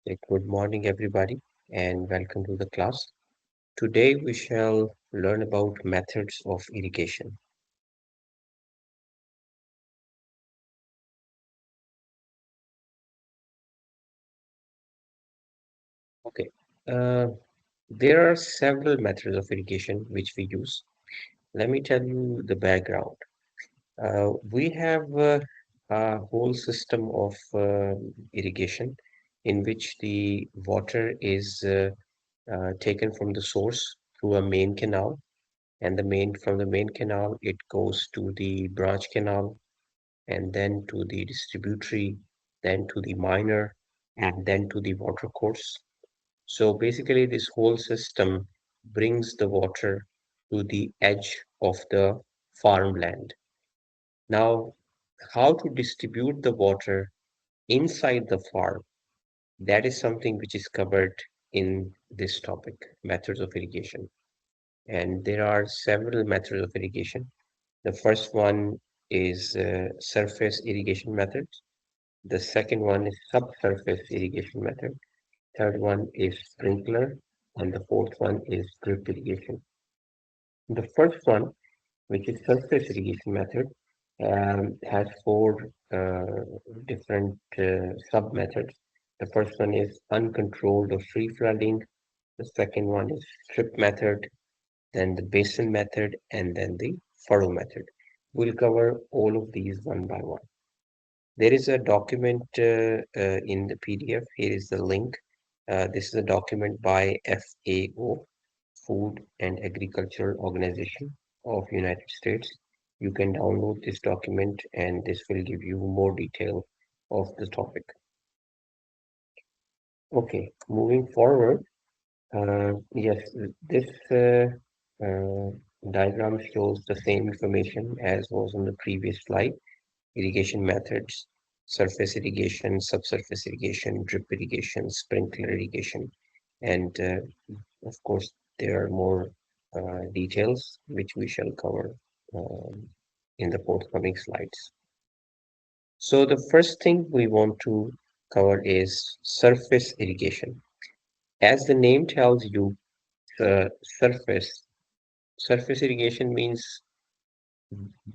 Good morning, everybody, and welcome to the class. Today, we shall learn about methods of irrigation. Okay, uh, there are several methods of irrigation which we use. Let me tell you the background. We have a whole system of irrigation in which the water is taken from the source through a main canal, and the main canal it goes to the branch canal and then to the distributory, then to the miner, and then to the water course. So basically, this whole system brings the water to the edge of the farmland. Now, how to distribute the water inside the farm, that is something which is covered in this topic, methods of irrigation. And there are several methods of irrigation. The first one is surface irrigation method. The second one is subsurface irrigation method. Third one is sprinkler, and the fourth one is drip irrigation. The first one, which is surface irrigation method, has four different sub methods. The first one is uncontrolled or free flooding. The second one is strip method, then the basin method, and then the furrow method. We'll cover all of these one by one. There is a document in the PDF. Here is the link. This is a document by FAO, Food and Agricultural Organization of United States. You can download this document and this will give you more detail of the topic. Okay, moving forward. Yes, this uh, diagram shows the same information as was on the previous slide. Irrigation methods, surface irrigation, subsurface irrigation, drip irrigation, sprinkler irrigation, and of course, there are more details which we shall cover um, in the forthcoming slides. So the first thing we want to cover is surface irrigation. As the name tells you, surface. Surface irrigation means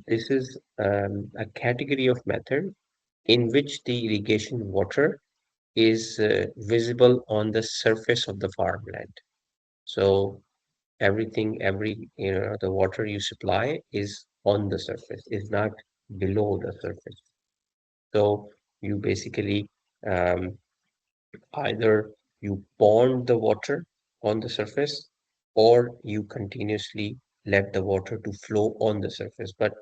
this is a category of method in which the irrigation water is visible on the surface of the farmland. So the water you supply is on the surface, is not below the surface. So you basically um, either you pond the water on the surface or you continuously let the water to flow on the surface, but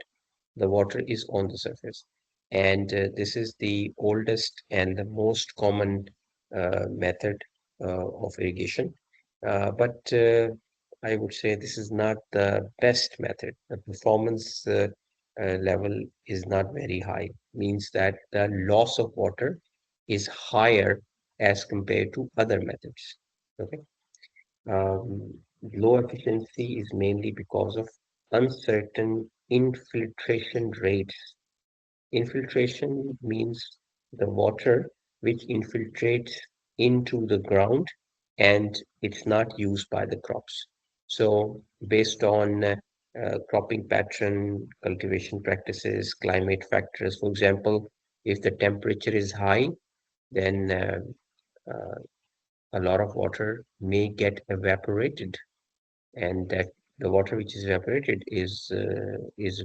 the water is on the surface. And this is the oldest and the most common method of irrigation. But I would say this is not the best method. The performance level is not very high, means that the loss of water is higher as compared to other methods. Okay. Low efficiency is mainly because of uncertain infiltration rates. Infiltration means the water which infiltrates into the ground and it's not used by the crops. So, based on cropping pattern, cultivation practices, climate factors, for example, if the temperature is high, then uh, a lot of water may get evaporated, and that the water which is evaporated is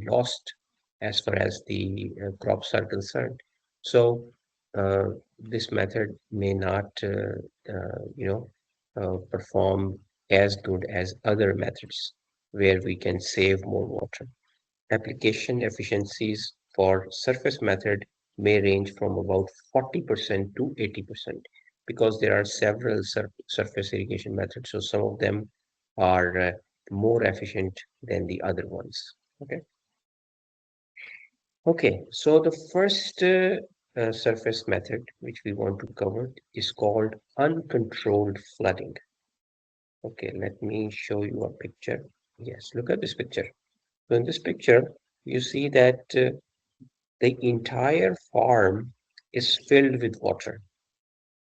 lost as far as the crops are concerned. So this method may not perform as good as other methods where we can save more water. Application efficiencies for surface method may range from about 40% to 80% because there are several surface irrigation methods. So some of them are more efficient than the other ones. Okay. Okay. So the first surface method which we want to cover is called uncontrolled flooding. Okay. Let me show you a picture. Yes. Look at this picture. So in this picture, you see that the entire farm is filled with water.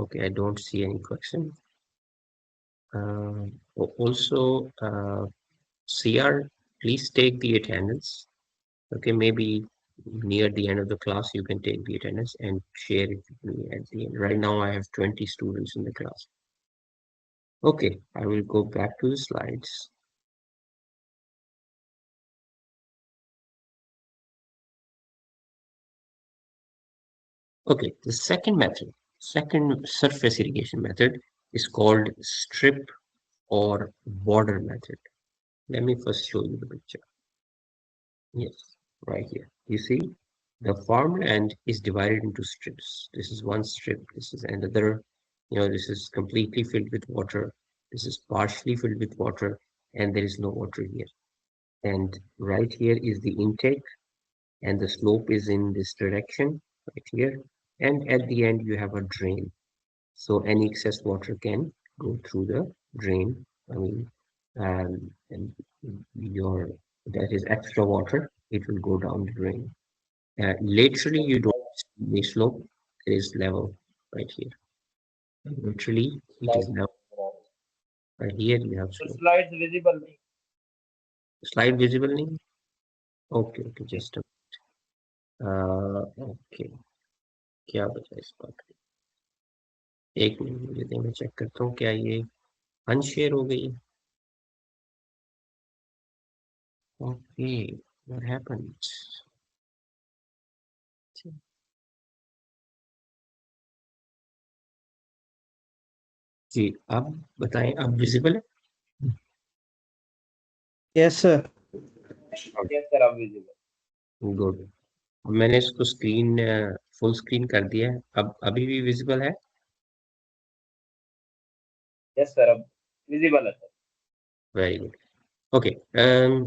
Okay, I don't see any question. Also, CR, please take the attendance. Okay, maybe near the end of the class, you can take the attendance and share it with me at the end. Right now, I have 20 students in the class. Okay, I will go back to the slides. Okay, the second surface irrigation method is called strip or border method. Let me first show you the picture. Yes, right here. You see, the farmland is divided into strips. This is one strip, this is another, this is completely filled with water. This is partially filled with water, and there is no water here. And right here is the intake, and the slope is in this direction, right here. And at the end, you have a drain. So any excess water can go through the drain. I mean, and your that is extra water, it will go down the drain. Laterally, you don't see any slope. It is level right here. Literally, it is Slide level. visible. Right here, you have So slope. slides visible नहीं. Slide visible नहीं? Okay, okay, नहीं. just okay. क्या बचा इस बात का? एक minute मुझे दे, मैं चेक करता हूँ क्या ये अनशेयर हो गई है. Okay, what happened? जी, अब बताएं, अब विजिबल है? Yes, sir. Yes sir, अब visible. गुड. मैंने इसको स्क्रीन फुल स्क्रीन कर दिया है. अब अभी भी विजिबल है? Yes sir, अब visible है sir. Very good. Okay,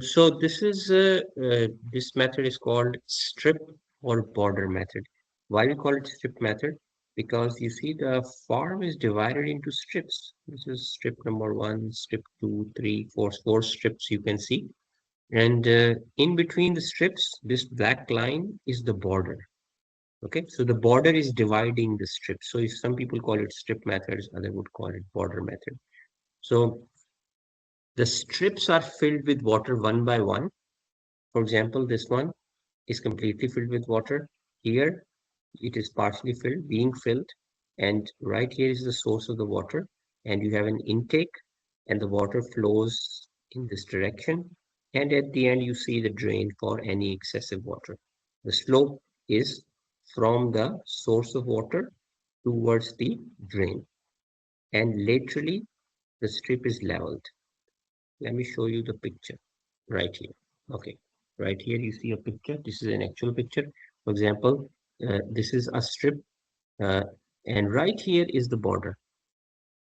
so this method is called strip or border method. Why we call it strip method? Because you see the farm is divided into strips. This is strip number one, strip two, three, four strips you can see. And in between the strips, this black line is the border. Okay, so the border is dividing the strip. So if some people call it strip methods, other would call it border method. So the strips are filled with water one by one. For example, this one is completely filled with water. Here, it is partially filled, being filled. And right here is the source of the water. And you have an intake, and the water flows in this direction. And at the end, you see the drain for any excessive water. The slope is from the source of water towards the drain. And laterally, the strip is leveled. Let me show you the picture right here. Okay, right here you see a picture. This is an actual picture. For example, this is a strip, uh, and right here is the border.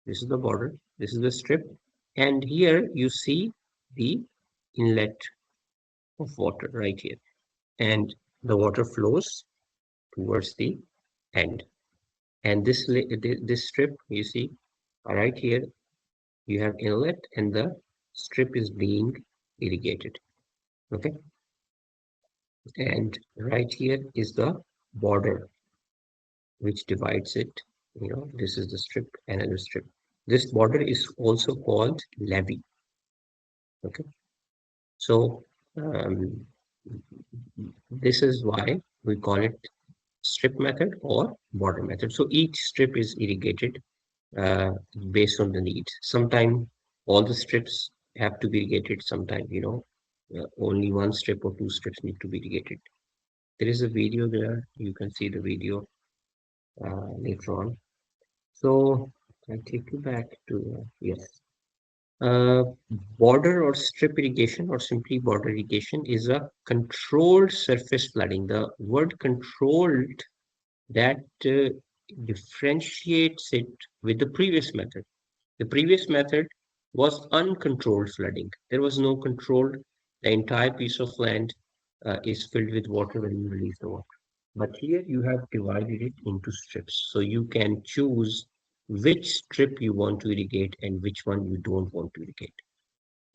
This is the border. This is the strip, and here you see the inlet of water right here, and the water flows towards the end. And this strip you see right here, you have inlet, and the strip is being irrigated. Okay, and right here is the border which divides it. This is the strip, another strip. This border is also called levee. Okay, so um, this is why we call it strip method or border method. So each strip is irrigated uh, based on the needs. Sometimes all the strips have to be irrigated. Sometimes, only one strip or two strips need to be irrigated. There is a video there. You can see the video later on. So I take you back to yes. Uh, Border or strip irrigation or simply border irrigation is a controlled surface flooding. The word controlled that differentiates it with the previous method. The previous method was uncontrolled flooding. There was no control. The entire piece of land is filled with water when you release the water. But here you have divided it into strips. So you can choose which strip you want to irrigate and which one you don't want to irrigate.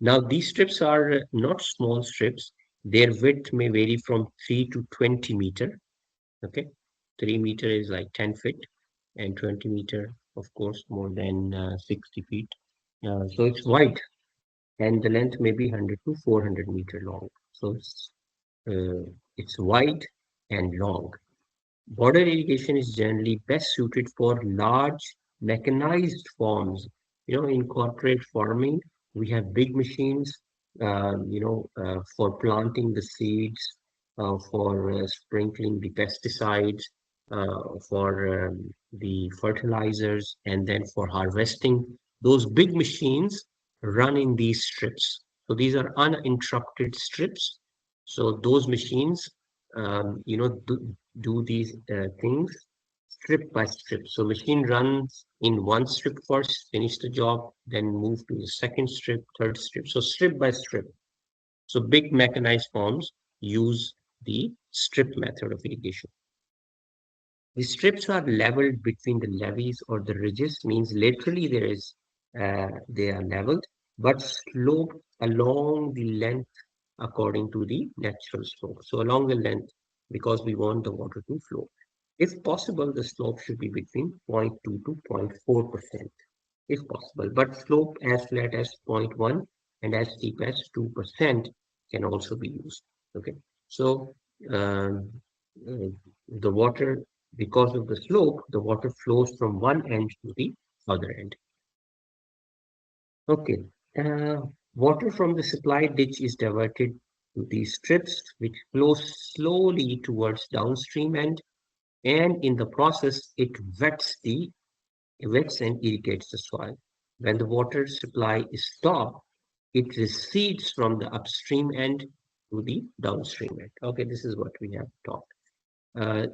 Now, these strips are not small strips. Their width may vary from 3 to 20 meter. Okay. 3 meter is like 10 feet and 20 meter of course, more than 60 feet. So it's wide, and the length may be 100 to 400-meter long. So it's wide and long. Border irrigation is generally best suited for large mechanized farms. In corporate farming, we have big machines, for planting the seeds, for sprinkling the pesticides, for the fertilizers, and then for harvesting. Those big machines run in these strips. So these are uninterrupted strips. So those machines, do these things strip by strip. So machine runs in one strip first, finish the job, then move to the second strip, third strip. So strip by strip. So big mechanized farms use the strip method of irrigation. The strips are leveled between the levees or the ridges, means literally they are leveled, but sloped along the length according to the natural slope. So along the length, because we want the water to flow. If possible, the slope should be between 0.2 to 0.4%, if possible. But slope as flat as 0.1 and as steep as 2% can also be used. Okay. So um, uh, the water, because of the slope, the water flows from one end to the other end. Okay. Uh, Water from the supply ditch is diverted to these strips, which flow slowly towards downstream end, and in the process, it wets and irrigates the soil. When the water supply is stopped, it recedes from the upstream end to the downstream end. Okay, this is what we have talked.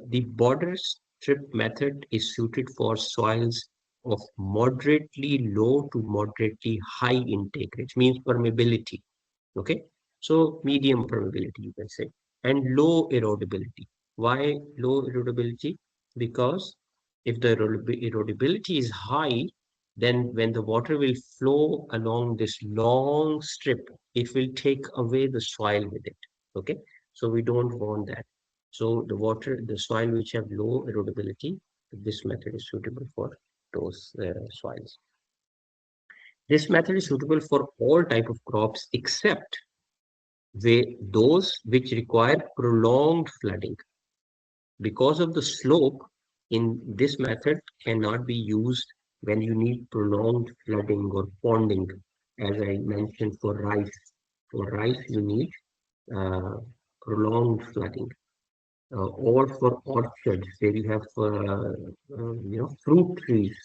The border strip method is suited for soils of moderately low to moderately high intake, which means permeability. Okay, so medium permeability, you can say, and low erodibility. Why low erodibility? Because if the erodibility is high, then when the water will flow along this long strip, it will take away the soil with it. Okay, so we don't want that. So the soil which have low erodibility, this method is suitable for those soils. This method is suitable for all type of crops except those which require prolonged flooding. Because of the slope, in this method cannot be used when you need prolonged flooding or ponding, as I mentioned for rice. For rice, you need uh, prolonged flooding. Or for orchards, where you have fruit trees,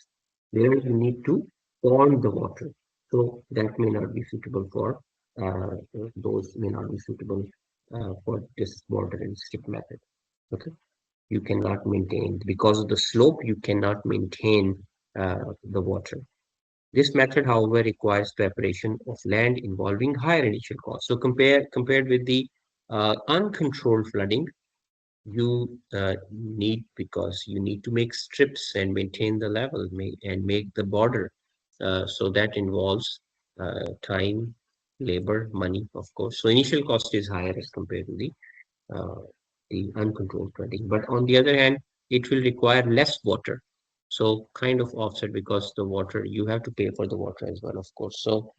there you need to pond the water. So that may not be suitable for those may not be suitable for this border and strip method. Okay, you cannot maintain because of the slope. You cannot maintain the water. This method, however, requires preparation of land involving higher initial costs. So compared with the uncontrolled flooding, you need because you need to make strips and maintain the level and make the border. So that involves time, labor, money, of course. So initial cost is higher as compared to uh, the uncontrolled flooding. But on the other hand, it will require less water. So kind of offset because the water, you have to pay for the water as well, of course. So,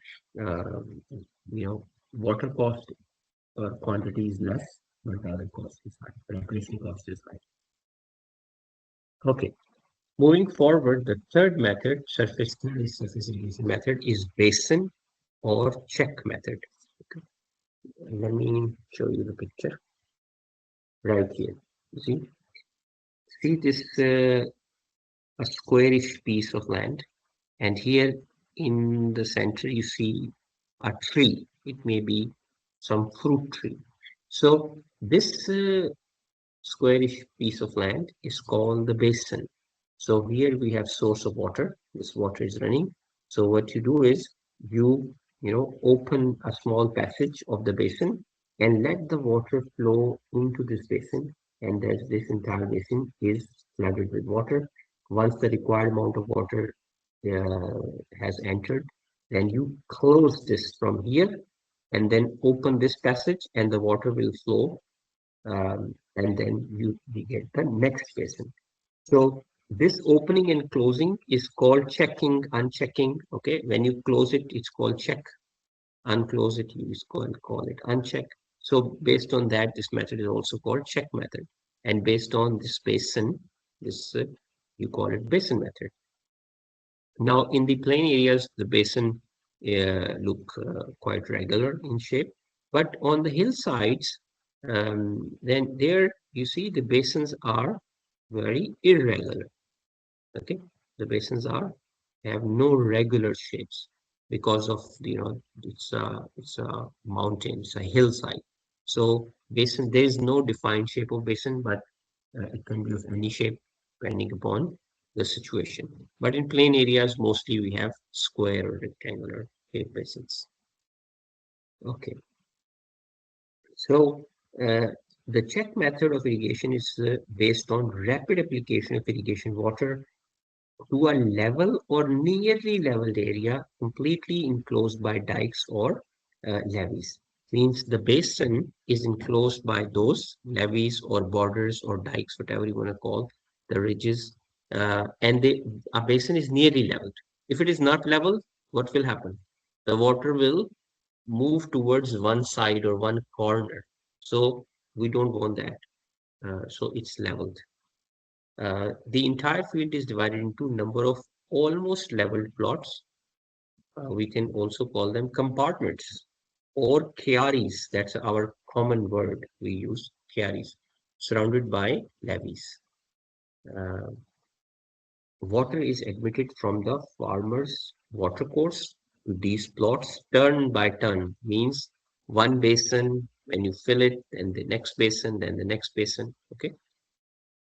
water cost quantity is less, but the other cost is high. Preparation cost is high. Okay. Moving forward, the third method, surface irrigation method, is basin or check method. Okay. Let me show you the picture right here. You see this a squarish piece of land, and here in the center you see a tree. It may be some fruit tree. So this squarish piece of land is called the basin. So here we have source of water. This water is running. So what you do is open a small passage of the basin and let the water flow into this basin. And as this entire basin is flooded with water, once the required amount of water has entered, then you close this from here and then open this passage and the water will flow, and then we get the next basin. So This opening and closing is called checking, unchecking. Okay, when you close it, it's called check. Unclose it, you call it uncheck. So based on that, this method is also called check method. And based on this basin, this you call it basin method. Now, in the plain areas, the basin look quite regular in shape, but on the hillsides, then there you see the basins are very irregular. Okay, the basins are have no regular shapes because of it's a mountain, it's a hillside. So basin there is no defined shape of basin, but it can be of any shape depending upon the situation. But in plain areas, mostly we have square or rectangular shape basins. Okay, so uh, the check method of irrigation is based on rapid application of irrigation water to a level or nearly leveled area completely enclosed by dikes or levees. Means the basin is enclosed by those levees or borders or dikes, whatever you want to call the ridges, a basin is nearly leveled. If it is not level, what will happen? The water will move towards one side or one corner. So we don't want that. So it's leveled. The entire field is divided into number of almost leveled plots. We can also call them compartments or chiaris. That's our common word we use, chiaris, surrounded by levees. Uh, Water is admitted from the farmer's watercourse to these plots turn by turn, means one basin, when you fill it, then the next basin, then the next basin. Okay.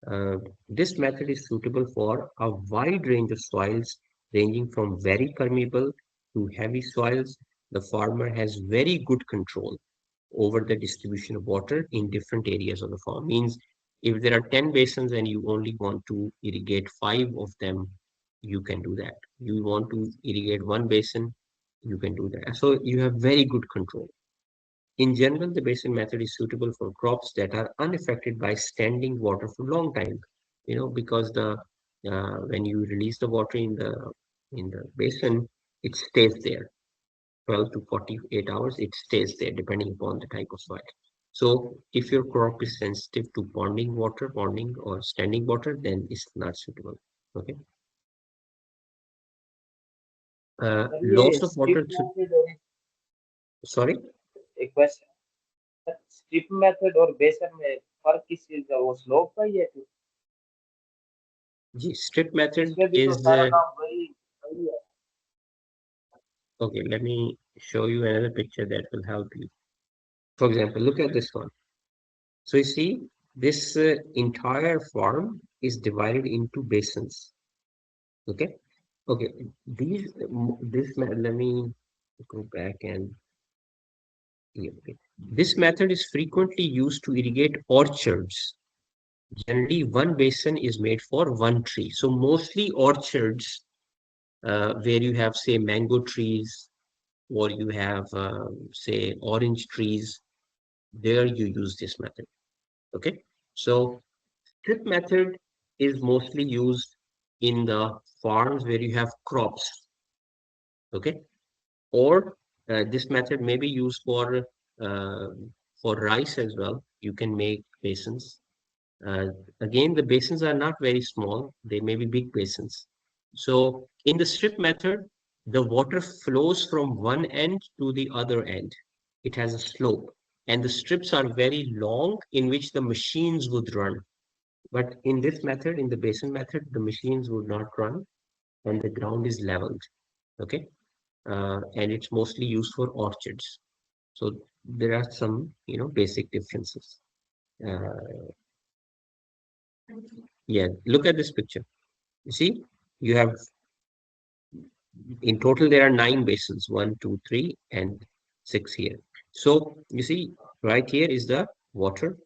Uh, this method is suitable for a wide range of soils, ranging from very permeable to heavy soils. The farmer has very good control over the distribution of water in different areas of the farm. Means if there are 10 basins and you only want to irrigate five of them, you can do that. You want to irrigate one basin, you can do that. So you have very good control. In general, the basin method is suitable for crops that are unaffected by standing water for a long time. Because the when you release the water in the basin, it stays there 12 to 48 hours. It stays there depending upon the type of soil. So if your crop is sensitive to ponding or standing water, then it's not suitable. Okay. Sir, Loss ये of strip water through, method और sorry, एक question, sir strip method और basin में फर्क किस चीज का, वो slope का ही है फिर? strip method इसमें भी तो is सारा काम वही वही है. okay. Let me show you another picture that will help you. For example, look at this one. So you see, this entire farm is divided into basins. Okay. Okay. Let me go back and yeah, okay. This method is frequently used to irrigate orchards. Generally, one basin is made for one tree. So mostly orchards, where you have, say, mango trees or you have, say, orange trees, there you use this method. Okay. So drip method is mostly used in the farms where you have crops. Okay. Or this method may be used uh, for rice as well. You can make basins. Uh, Again, the basins are not very small. They may be big basins. So in the strip method, the water flows from one end to the other end. It has a slope, and the strips are very long in which the machines would run. But in this method, in the basin method, the machines would not run and the ground is leveled. Okay. And it's mostly used for orchards. So there are some, basic differences. Uh, yeah, look at this picture. You see, you have in total there are nine basins, one, two, three, and six here. So you see, right here is the water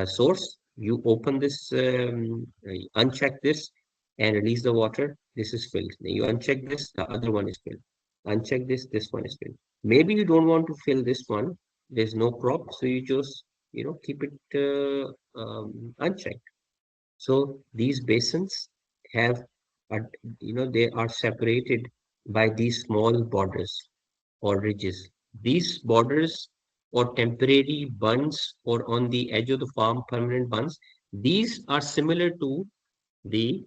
source. You open this, uncheck this, and release the water. This is filled. Then you uncheck this, the other one is filled. Uncheck this one is filled. Maybe you don't want to fill this one. There's no crop, so you just keep it unchecked. So these basins have, a, they are separated by these small borders or ridges. These borders or temporary bunds or on the edge of the farm permanent bunds, these are similar to the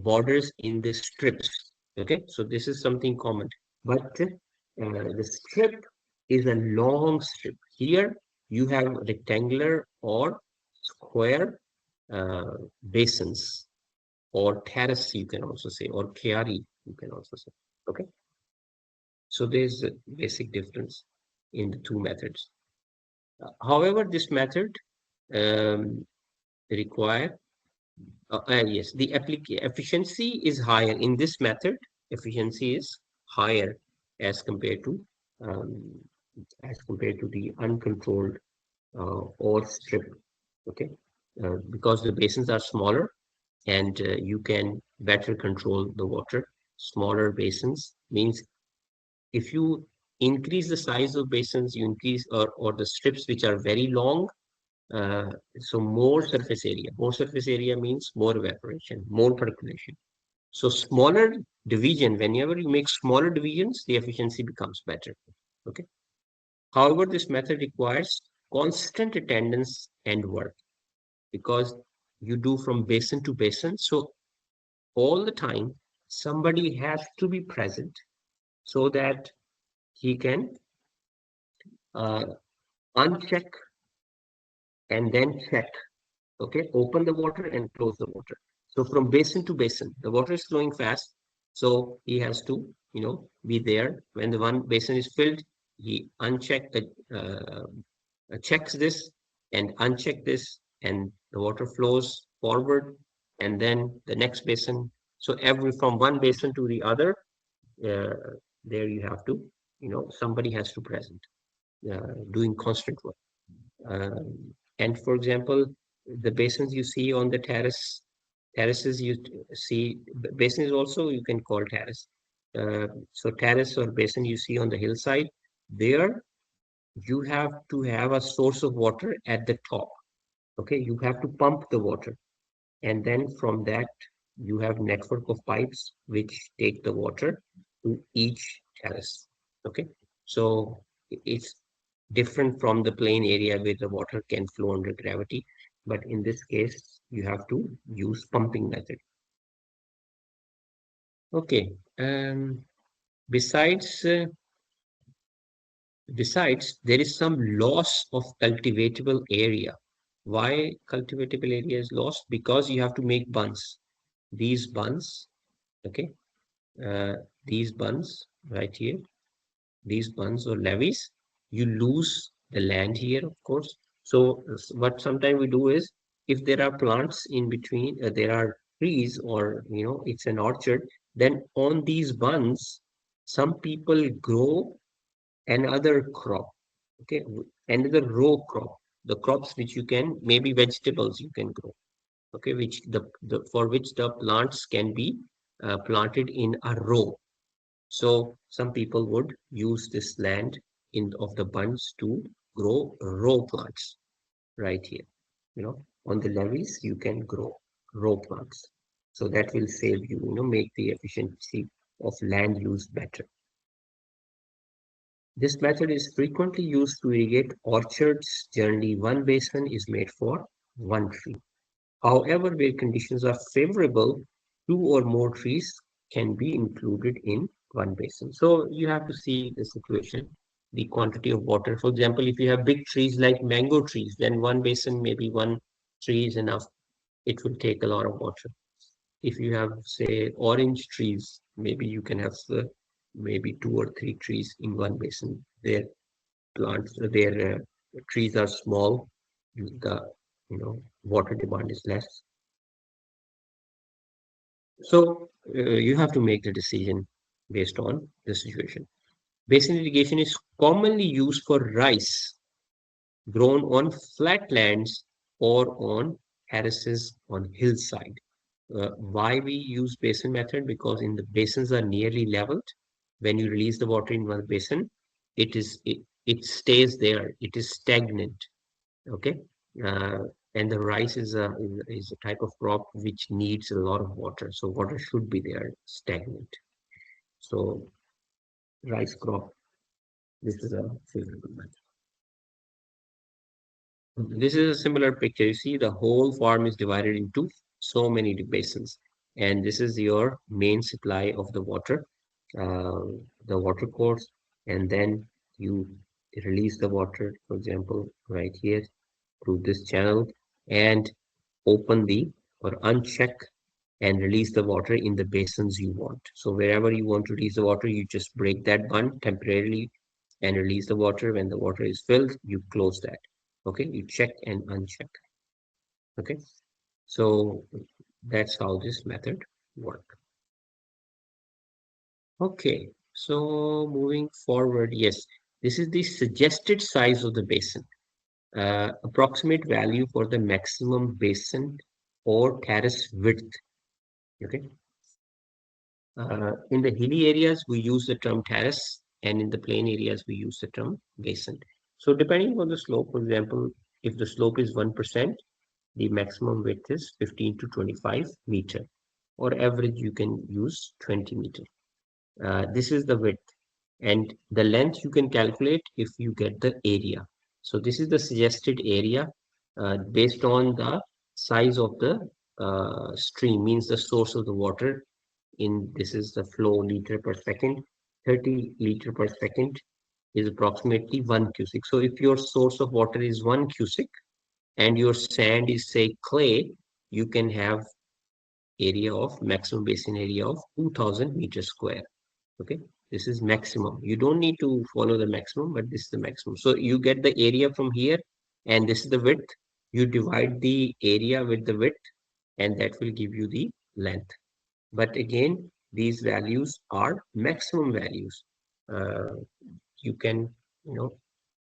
borders in the strips. Okay, so this is something common. But the strip is a long strip. Here you have rectangular or square uh, basins or terrace, you can also say, or chiari, you can also say. Okay, so there's a basic difference in the two methods. However, this method um, require yes, the efficiency is higher in this method. Efficiency is higher as compared to um, the uncontrolled or strip. Okay, because the basins are smaller and you can better control the water. Smaller basins means if you increase the size of basins, you increase or the strips which are very long, uh, so more surface area. More surface area means more evaporation, more percolation. So smaller division, whenever you make smaller divisions, the efficiency becomes better. Okay. However, this method requires constant attendance and work because you do from basin to basin. So all the time, somebody has to be present so that he can uh, uncheck and then check. Okay, open the water and close the water. So from basin to basin, the water is flowing fast. So he has to, be there. When the one basin is filled, he checks this and uncheck this, and the water flows forward, and then the next basin. So every from one basin to the other, uh, there you have to, somebody has to present, doing constant work. And for example, the basins you see on the terraces you see, basin is also you can call terrace. So terrace or basin you see on the hillside, there you have to have a source of water at the top. Okay, you have to pump the water, and then from that you have network of pipes which take the water to each terrace. Okay, so it's different from the plain area where the water can flow under gravity, but in this case you have to use pumping method. Okay, besides there is some loss of cultivatable area. Why cultivatable area is lost? Because you have to make bunds. These bunds, okay, uh, these bunds right here, these bunds or levees, you lose the land here, of course. So what sometimes we do is, if there are plants in between, there are trees, or it's an orchard, then on these bunds, some people grow another crop, okay, another row crop, the crops which you can, maybe vegetables you can grow, okay, which for which the plants can be planted in a row. So some people would use this land in of the bunds to grow row plants right here. On the levees you can grow row plants. So that will save you, make the efficiency of land use better. This method is frequently used to irrigate orchards. Generally, one basin is made for one tree. However, where conditions are favorable, two or more trees can be included in one basin. So you have to see the situation, the quantity of water. For example, if you have big trees like mango trees, then one basin, maybe one tree is enough. It will take a lot of water. If you have, say, orange trees, maybe you can have maybe two or three trees in one basin. Their plants, their trees are small. The water demand is less. So you have to make the decision based on the situation. Basin irrigation is commonly used for rice grown on flatlands or on terraces on hillside. Why we use basin method? Because in the basins are nearly leveled. When you release the water in one basin, it stays there. It is stagnant. Okay. Uh, And the rice is a type of crop which needs a lot of water. So water should be there, stagnant. So rice crop, this is a favorable method. This is a similar picture. You see, the whole farm is divided into so many basins, and this is your main supply of the water, uh, the water course, and then you release the water, for example, right here through this channel, and open the or uncheck and release the water in the basins you want. So wherever you want to release the water, you just break that bund temporarily and release the water. When the water is filled, you close that. Okay, you check and uncheck. Okay, so that's how this method work. Okay, so moving forward, yes, this is the suggested size of the basin. Approximate value for the maximum basin or terrace width. Okay, in the hilly areas, we use the term terrace, and in the plain areas, we use the term basin. So depending on the slope, for example, if the slope is 1%, the maximum width is 15 to 25 meter, or average you can use 20 meter. This is the width, and the length you can calculate if you get the area. So this is the suggested area based on the size of the stream, means the source of the water. In this is the flow liter per second. 30 liter per second is approximately 1 cusic. So if your source of water is 1 cusic and your sand is, say, clay, you can have area of maximum basin area of 2000 meters square. Okay, this is maximum. You don't need to follow the maximum, but this is the maximum. So you get the area from here, and this is the width. You divide the area with the width, and that will give you the length. But again, these values are maximum values. Uh, you can, you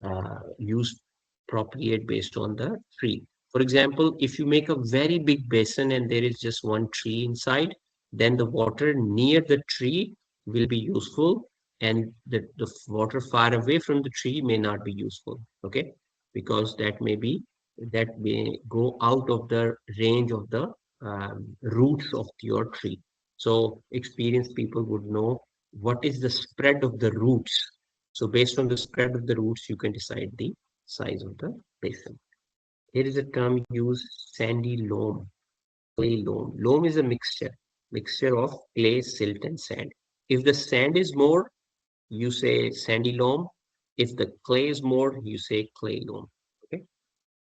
know, use appropriate based on the tree. For example, if you make a very big basin and there is just one tree inside, then the water near the tree will be useful, and the water far away from the tree may not be useful. Okay, because that may go out of the range of the roots of your tree. So experienced people would know what is the spread of the roots. So based on the spread of the roots, you can decide the size of the basin. Here is a term used, sandy loam, clay loam. Loam is a mixture of clay, silt, and sand. If the sand is more, you say sandy loam. If the clay is more, you say clay loam. Okay.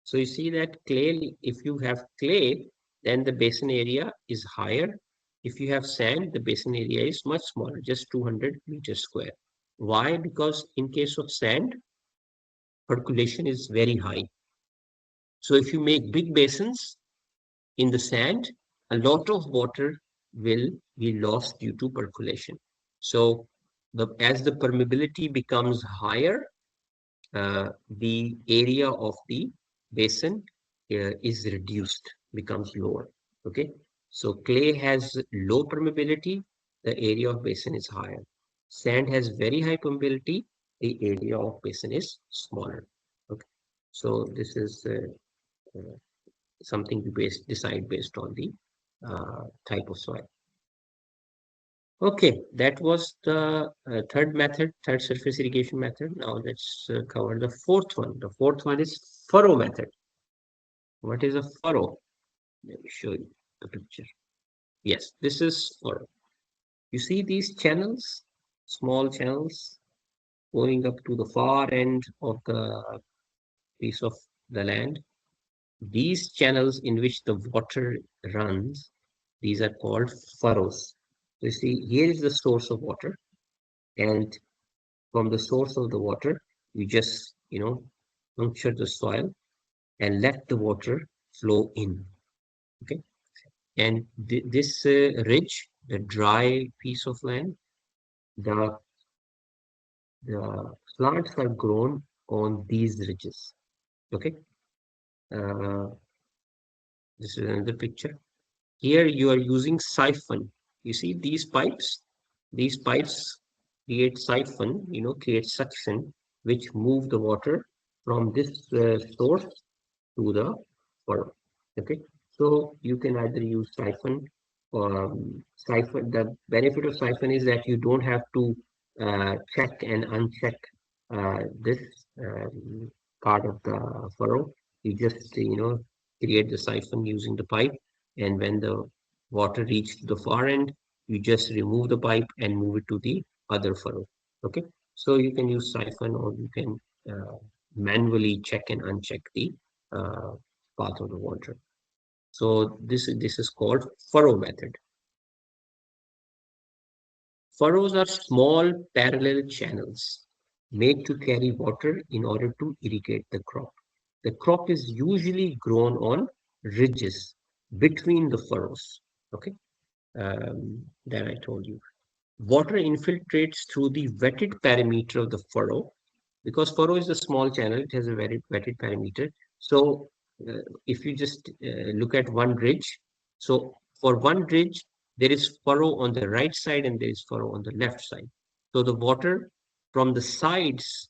So you see that clay, if you have clay, then the basin area is higher. If you have sand, the basin area is much smaller, just 200 meters square. Why? Because in case of sand, percolation is very high. So if you make big basins in the sand, a lot of water will be lost due to percolation. So as the permeability becomes higher, the area of the basin is reduced, becomes lower. Okay, so clay has low permeability, the area of basin is higher. Sand has very high permeability, the area of basin is smaller. Okay, so this is uh, something you decide based on the type of soil. Okay, that was the third method, third surface irrigation method. Now let's cover the fourth one. The fourth one is furrow method. What is a furrow? Let me show you the picture. Yes, this is furrow. You see these channels, small channels going up to the far end of the piece of the land. These channels in which the water runs, these are called furrows. So you see, here is the source of water, and from the source of the water, you just, puncture the soil and let the water flow in. Okay. And this ridge, the dry piece of land, the, the plants are grown on these ridges. Okay. Uh, this is another picture. Here you are using siphon. You see these pipes create siphon, create suction, which move the water from this source to the furrow. Okay, so you can either use siphon. Siphon. The benefit of siphon is that you don't have to check and uncheck this part of the furrow. You just create the siphon using the pipe, and when the water reaches the far end, you just remove the pipe and move it to the other furrow. Okay, so you can use siphon, or you can uh, manually check and uncheck the uh, path of the water. So this is called furrow method. Furrows are small parallel channels made to carry water in order to irrigate the crop. The crop is usually grown on ridges between the furrows. Okay, that I told you. Water infiltrates through the wetted perimeter of the furrow, because furrow is a small channel, it has a very wetted perimeter. So if you just look at one ridge, so for one ridge, there is furrow on the right side and there is furrow on the left side. So the water from the sides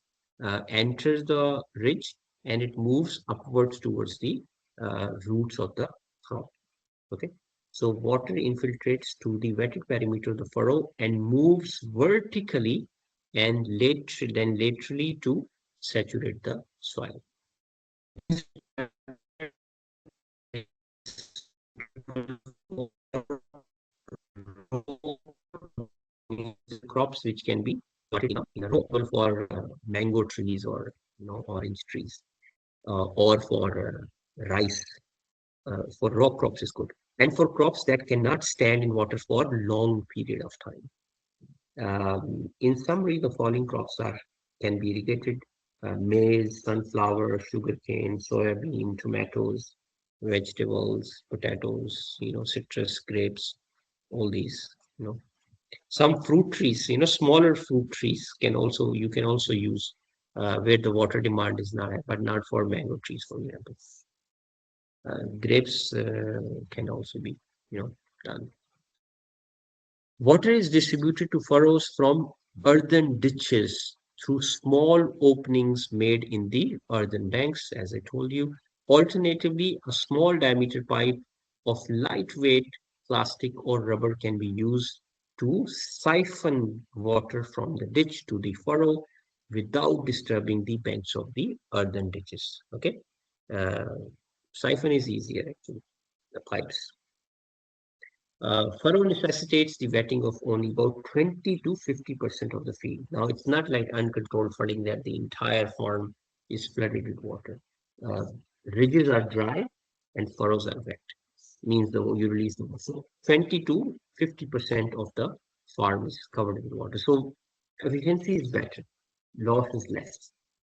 enters the ridge and it moves upwards towards the roots of the crop. Okay. So water infiltrates to the wetted perimeter of the furrow and moves vertically and then laterally to saturate the soil. Crops which can be planted in a row, for mango trees, or orange trees, or for rice. For raw crops is good, and for crops that cannot stand in water for long period of time. In summary, the following crops are can be irrigated: maize, sunflower, sugarcane, soybean, tomatoes, vegetables, potatoes, citrus, grapes, all these. Some fruit trees, smaller fruit trees you can also use where the water demand is not high, but not for mango trees, for example. Grapes can also be, done. Water is distributed to furrows from earthen ditches through small openings made in the earthen banks, as I told you. Alternatively, a small diameter pipe of lightweight plastic or rubber can be used to siphon water from the ditch to the furrow without disturbing the banks of the earthen ditches. Okay, uh, siphon is easier actually. The pipes. Furrow necessitates the wetting of only about 20 to 50% of the field. Now, it's not like uncontrolled flooding that the entire farm is flooded with water. Uh, Ridges are dry and furrows are wet. Means you release the water. So 20 to 50% of the farm is covered with water. So efficiency is better. Loss is less.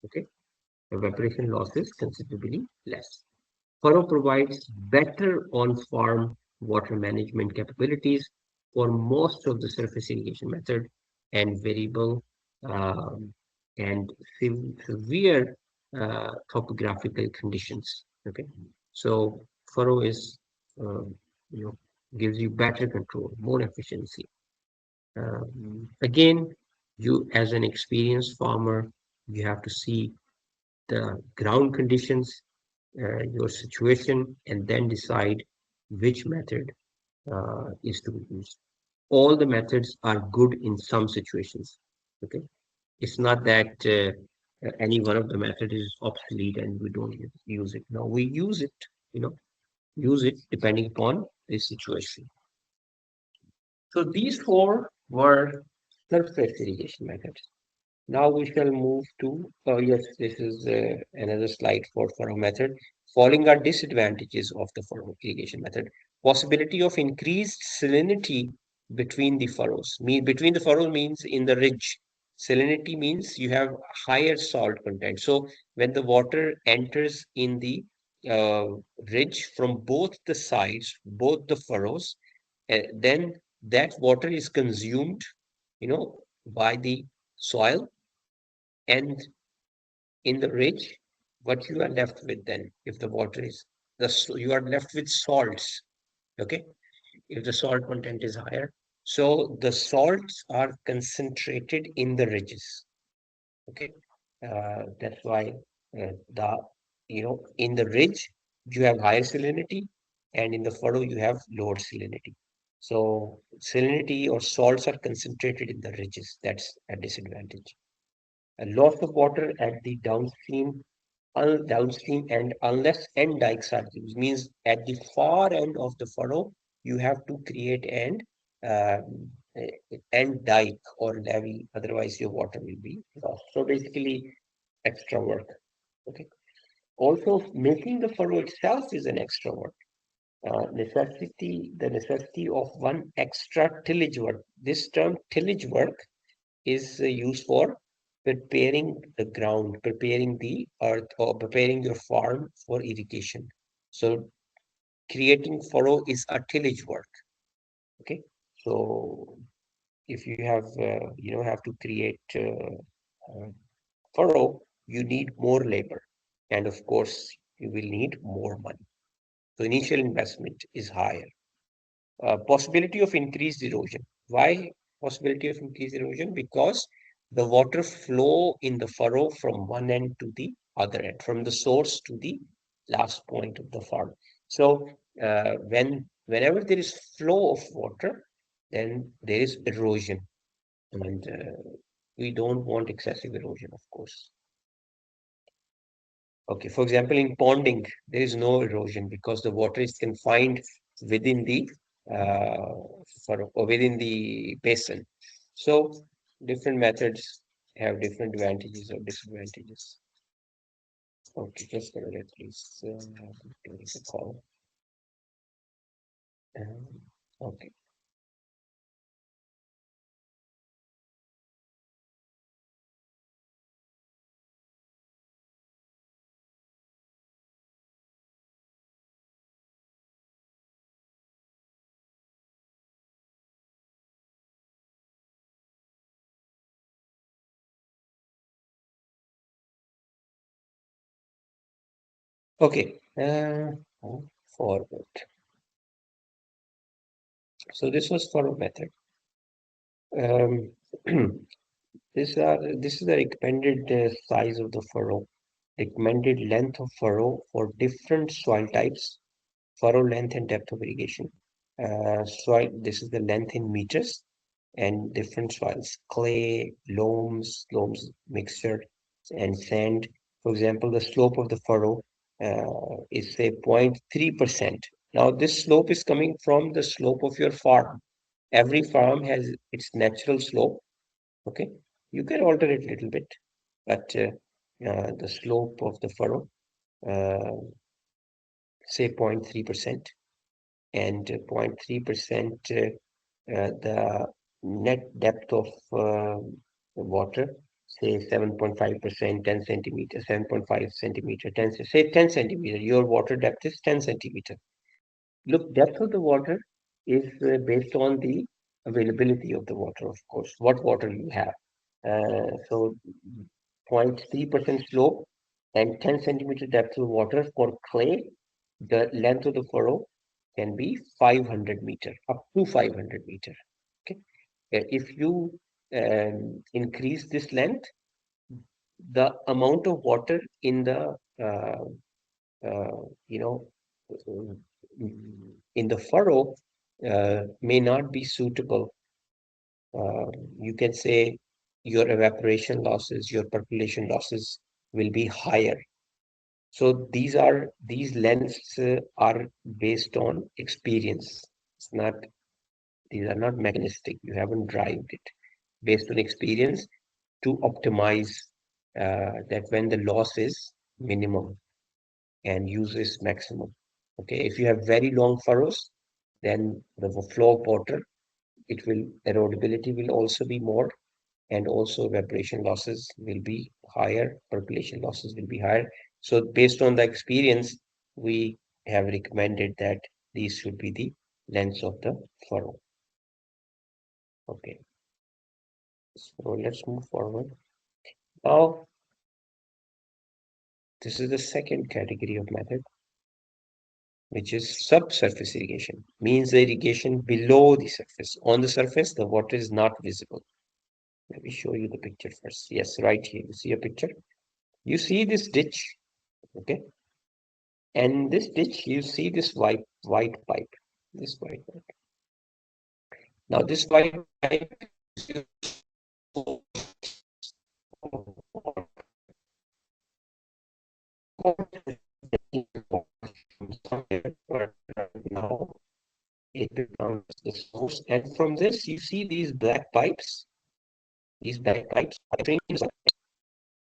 Okay. Evaporation loss is considerably less. Furrow provides better on-farm water management capabilities for most of the surface irrigation method, and variable um, and severe topographical conditions. Okay, so furrow is you know gives you better control, more efficiency. Again, you as an experienced farmer, you have to see the ground conditions, your situation, and then decide which method is to be used. All the methods are good in some situations. Okay, it's not that any one of the method is obsolete and we don't use it. No, we use it. You know, use it depending upon the situation. So these four were surface irrigation methods. Now we shall move to, yes, this is another slide for furrow method. Following are disadvantages of the furrow irrigation method. Possibility of increased salinity between the furrows. Between the furrows means in the ridge. Salinity means you have higher salt content. So when the water enters in the uh, ridge from both the sides, both the furrows, then that water is consumed, by the soil, and in the ridge, what you are left with then, if the water is you are left with salts. Okay, if the salt content is higher, so the salts are concentrated in the ridges. Okay, that's why the in the ridge you have higher salinity, and in the furrow you have lower salinity. So salinity or salts are concentrated in the ridges. That's a disadvantage. A loss of water at the downstream end, unless end dikes are used, means at the far end of the furrow, you have to create end dike or levee, otherwise your water will be lost. So basically, extra work. Okay. Also, making the furrow itself is an extra work. The necessity of one extra tillage work. This term tillage work is used for preparing the ground, preparing the earth, or preparing your farm for irrigation. So creating furrow is a tillage work. Okay, so if you have to create furrow, you need more labor, and of course, you will need more money. So initial investment is higher. Possibility of increased erosion. Why possibility of increased erosion? Because the water flow in the furrow from one end to the other end, from the source to the last point of the furrow. So whenever there is flow of water, then there is erosion, and we don't want excessive erosion, of course. Okay, for example, in ponding, there is no erosion because the water is confined within the uh, or within the basin. So different methods have different advantages or disadvantages. Okay, just a minute, please. Give us a call. Um, okay, okay. Forward. So this was for a method. Um, this is the recommended size of the furrow, recommended length of furrow for different soil types, furrow length and depth of irrigation. Soil, this is the length in meters, and different soils, clay, loams mixture, and sand. For example, the slope of the furrow is say 0.3%. Now, this slope is coming from the slope of your farm. Every farm has its natural slope. Okay, you can alter it a little bit, but the slope of the furrow, uh, say 0.3%, and 0.3% the net depth of the water, say 7.5%, 10 centimeter, 7.5 centimeter, 10, say 10 centimeter, your water depth is 10 centimeter. Look, depth of the water is based on the availability of the water, of course, what water you have. So 0.3% slope and 10 centimeter depth of water for clay, the length of the furrow can be 500 meter, up to 500 meter. Okay. If you increase this length, the amount of water in the uh, you know uh, in the furrow may not be suitable. You can say your evaporation losses, your percolation losses will be higher. So these lengths are based on experience. It's not These are not mechanistic. You haven't derived it based on experience to optimize that when the loss is minimum and use is maximum. Okay, if you have very long furrows, then the flow of water, erodibility will also be more, and also evaporation losses will be higher, percolation losses will be higher. So based on the experience, we have recommended that these should be the lengths of the furrow. Okay, so let's move forward. Now, this is the second category of method, which is subsurface irrigation. Means the irrigation below the surface. On the surface, the water is not visible. Let me show you the picture first. Yes, right here. You see a picture? You see this ditch, okay? And this ditch, you see this white pipe, this white pipe. Now, this white pipe is your now it becomes the source. And from this, you see these black pipes. These black pipes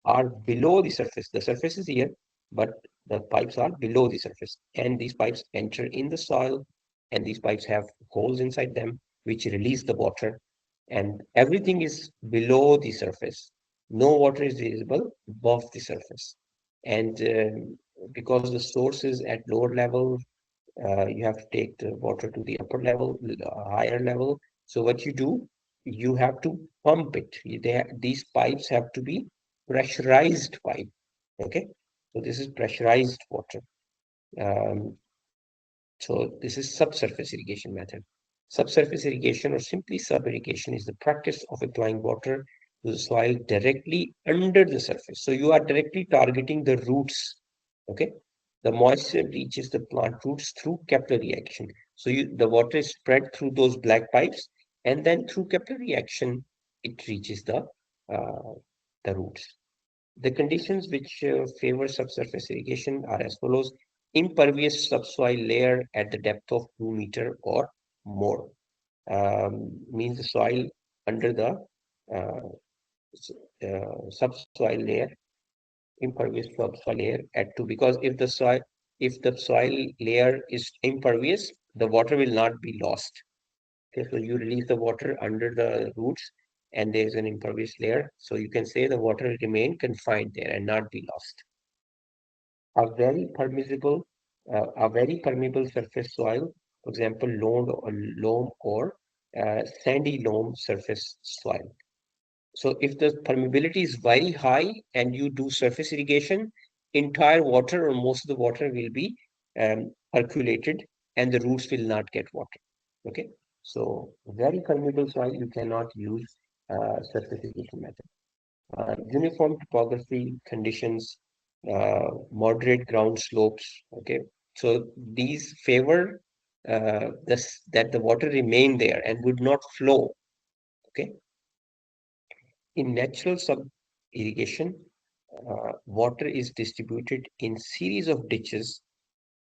are below the surface. The surface is here, but the pipes are below the surface. And these pipes enter in the soil, and these pipes have holes inside them, which release the water. And everything is below the surface. No water is visible above the surface. And because the source is at lower level, you have to take the water to the upper level, higher level. So what you do, you have to pump it. These pipes have to be pressurized pipe. Okay, so this is pressurized water. Um, so this is subsurface irrigation method. Subsurface irrigation or simply sub-irrigation is the practice of applying water to the soil directly under the surface. So you are directly targeting the roots. Okay. The moisture reaches the plant roots through capillary action. So the water is spread through those black pipes, and then through capillary action, it reaches the roots. The conditions which favor subsurface irrigation are as follows. Impervious subsoil layer at the depth of 2 meter or more. Means the soil under the uh, subsoil layer, impervious subsoil layer at 2, because if the soil layer is impervious, the water will not be lost. Okay, so you release the water under the roots and there is an impervious layer. So you can say the water will remain confined there and not be lost. A very permeable surface soil, for example, loam or sandy loam surface soil. So if the permeability is very high and you do surface irrigation, entire water or most of the water will be percolated and the roots will not get water. Okay, so very permeable soil you cannot use surface irrigation method. Uniform topography conditions, moderate ground slopes. Okay, so these favor that the water remain there and would not flow. Okay, in natural sub irrigation, water is distributed in series of ditches,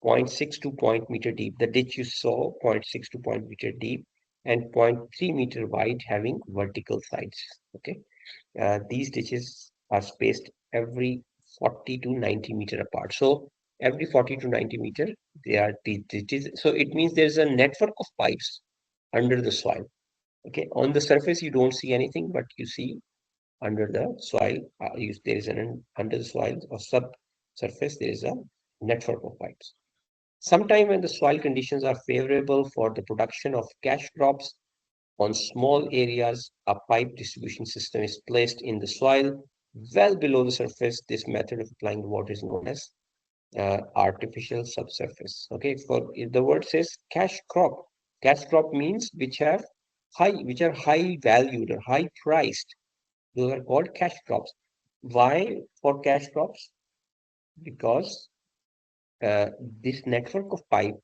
zero point 0.6 to 0.1 meter deep. The ditch you saw, 0.6 to 0.1 meter deep, and 0.3 meter wide, having vertical sides. Okay. These ditches are spaced every 40 to 90 meter apart. So every 40 to 90 meter, they are these ditches. So it means there's a network of pipes under the soil. Okay, on the surface you don't see anything, but you see under the soil, there is an under the soil or subsurface there is a network of pipes. Sometime when the soil conditions are favorable for the production of cash crops, on small areas, a pipe distribution system is placed in the soil well below the surface. This method of applying the water is known as artificial subsurface. Okay, for if the word says cash crop. Cash crop means which are high valued or high priced. Those are called cash crops. Why for cash crops? Because uh, this network of pipe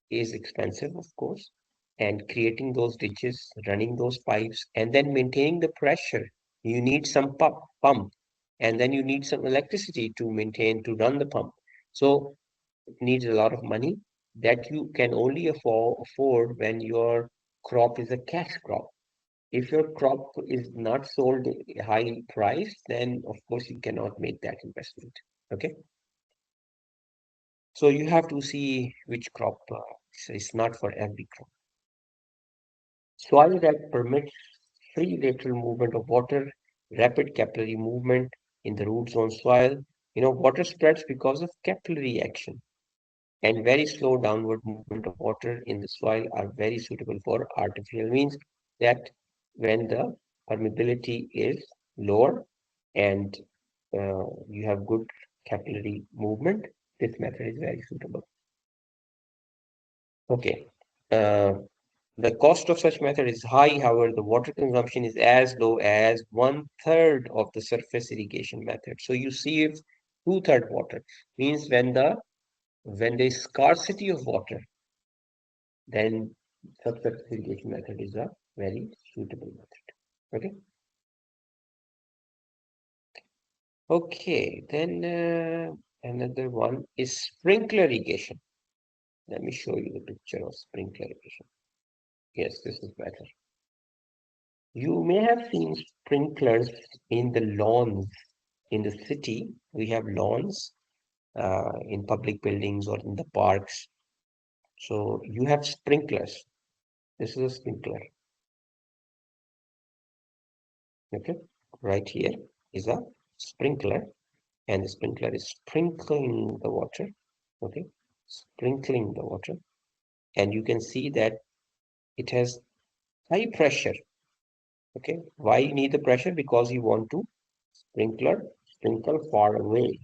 is expensive, of course, and creating those ditches, running those pipes, and then maintaining the pressure. You need some pump, and then you need some electricity to run the pump. So it needs a lot of money that you can only afford when your crop is a cash crop. If your crop is not sold high price, then of course you cannot make that investment. Okay. So you have to see which crop. So it's not for every crop. Soil that permits free lateral movement of water, rapid capillary movement in the root zone soil. Water spreads because of capillary action, and very slow downward movement of water in the soil are very suitable for artificial means that when the permeability is lower and you have good capillary movement, this method is very suitable. Okay. Uh, the cost of such method is high, however, the water consumption is as low as 1/3 of the surface irrigation method. So you see if 2/3 water means When there is scarcity of water, then subsurface irrigation method is a very suitable method. Okay. Okay. Then another one is sprinkler irrigation. Let me show you the picture of sprinkler irrigation. Yes, this is better. You may have seen sprinklers in the lawns in the city. We have lawns in public buildings or in the parks. So you have sprinklers. This is a sprinkler. Okay. Right here is a sprinkler, and the sprinkler is sprinkling the water. Okay. Sprinkling the water. And you can see that it has high pressure. Okay. Why you need the pressure? Because you want to sprinkle far away.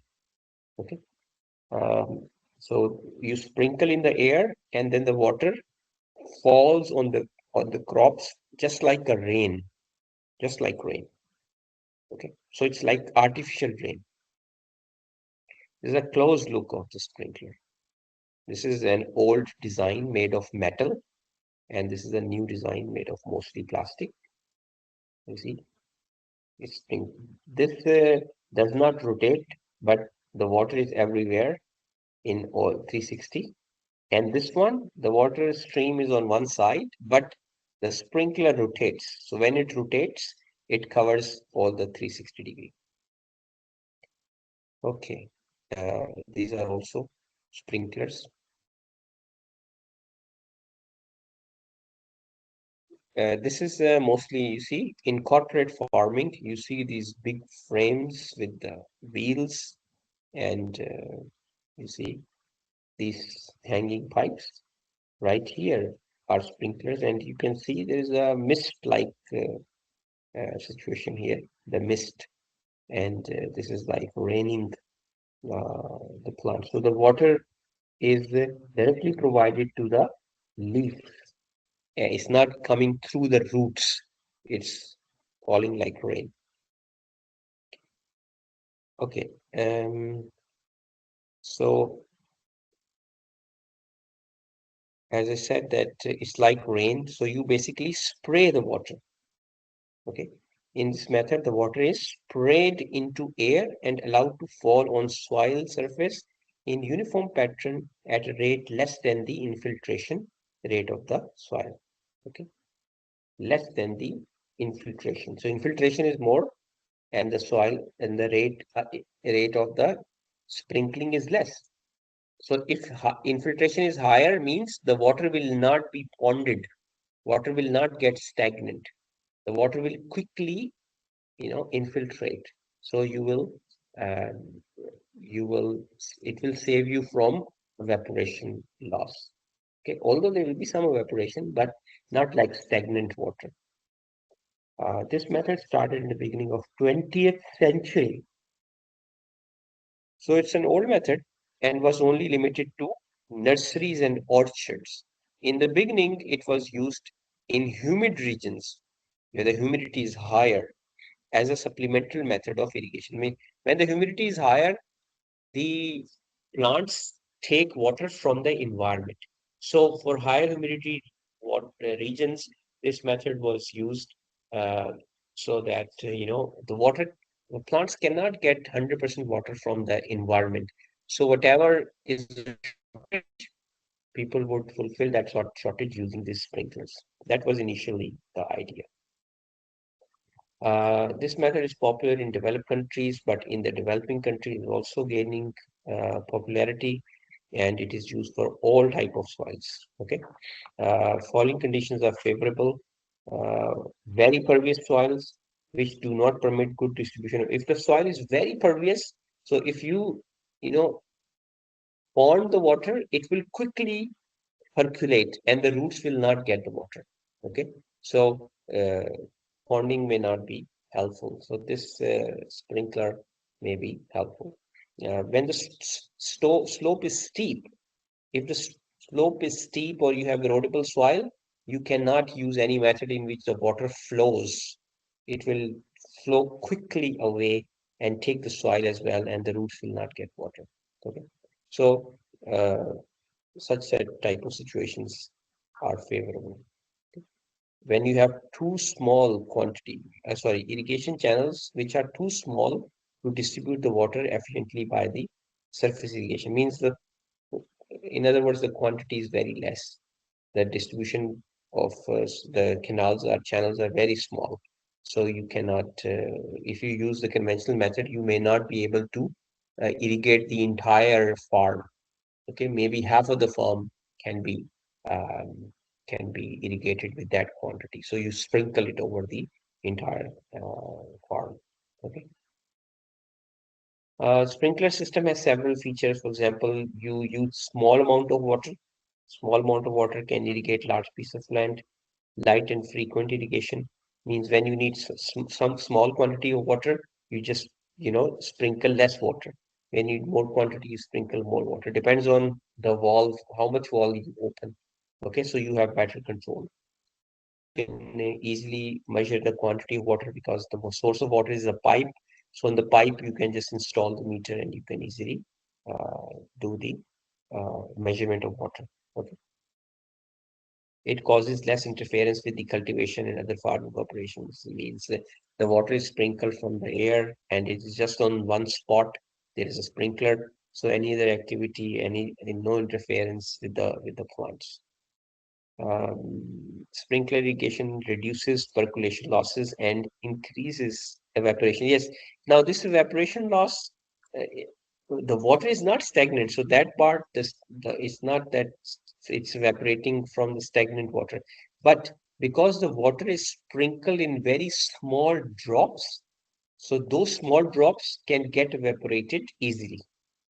Okay. Um, so you sprinkle in the air, and then the water falls on the crops just like a rain, just like rain. Okay. So it's like artificial rain. This is a closed look of the sprinkler. This is an old design made of metal, and this is a new design made of mostly plastic. You see, this does not rotate, but the water is everywhere in all 360. And this one, the water stream is on one side, but the sprinkler rotates. So when it rotates, it covers all the 360 degree. Okay. These are also sprinklers. This is mostly, you see, in corporate farming, you see these big frames with the wheels, and you see these hanging pipes. Right here are sprinklers, and you can see there is a mist-like situation here, the mist, and this is like raining the plant. So the water is directly provided to the leaf. It's not coming through the roots. It's falling like rain. Okay. So as I said that it's like rain. So you basically spray the water. Okay. In this method, the water is sprayed into air and allowed to fall on soil surface in uniform pattern at a rate less than the infiltration rate of the soil. Okay. Less than the infiltration. So infiltration is more, and the soil and the rate of the sprinkling is less. So if infiltration is higher, means the water will not be ponded. Water will not get stagnant. The water will quickly, infiltrate. So uh, it will save you from evaporation loss. Okay, although there will be some evaporation, but not like stagnant water. This method started in the beginning of 20th century. So it's an old method and was only limited to nurseries and orchards. In the beginning, it was used in humid regions where the humidity is higher as a supplemental method of irrigation. I mean, when the humidity is higher, the plants take water from the environment. So for higher humidity regions, this method was used uh, so that the plants cannot get 100% water from the environment. So whatever is people would fulfill that shortage using these sprinklers. That was initially the idea. This method is popular in developed countries, but in the developing countries is also gaining popularity, and it is used for all type of soils. Okay, falling conditions are favorable. Very pervious soils which do not permit good distribution. If the soil is very pervious, so if you know pond the water, it will quickly percolate, and the roots will not get the water. Okay, so ponding may not be helpful. So this sprinkler may be helpful. When the slope is steep, if the slope is steep or you have erodible soil, you cannot use any method in which the water flows. It will flow quickly away and take the soil as well, and the roots will not get water. Okay. So uh, type of situations are favorable. When you have too small irrigation channels which are too small to distribute the water efficiently by the surface irrigation means in other words, the quantity is very less. The distribution of the canals or channels are very small. So you cannot, if you use the conventional method, you may not be able to irrigate the entire farm. Okay, maybe half of the farm can be um, can be irrigated with that quantity. So you sprinkle it over the entire farm. Okay. Sprinkler system has several features. For example, you use small amount of water. Small amount of water can irrigate large piece of land. Light and frequent irrigation means when you need some small quantity of water, you just, sprinkle less water. When you need more quantity, you sprinkle more water. Depends on the valve, how much valve you open. Okay, so you have better control. You can easily measure the quantity of water because the source of water is a pipe. So on the pipe, you can just install the meter and you can easily do the measurement of water. Okay. It causes less interference with the cultivation and other farming operations. It means that the water is sprinkled from the air and it is just on one spot. There is a sprinkler, so any other activity, no interference with the plants. Sprinkler irrigation reduces percolation losses and increases evaporation. Yes, now this evaporation loss, the water is not stagnant, so that part, it's not that it's evaporating from the stagnant water, but because the water is sprinkled in very small drops, so those small drops can get evaporated easily.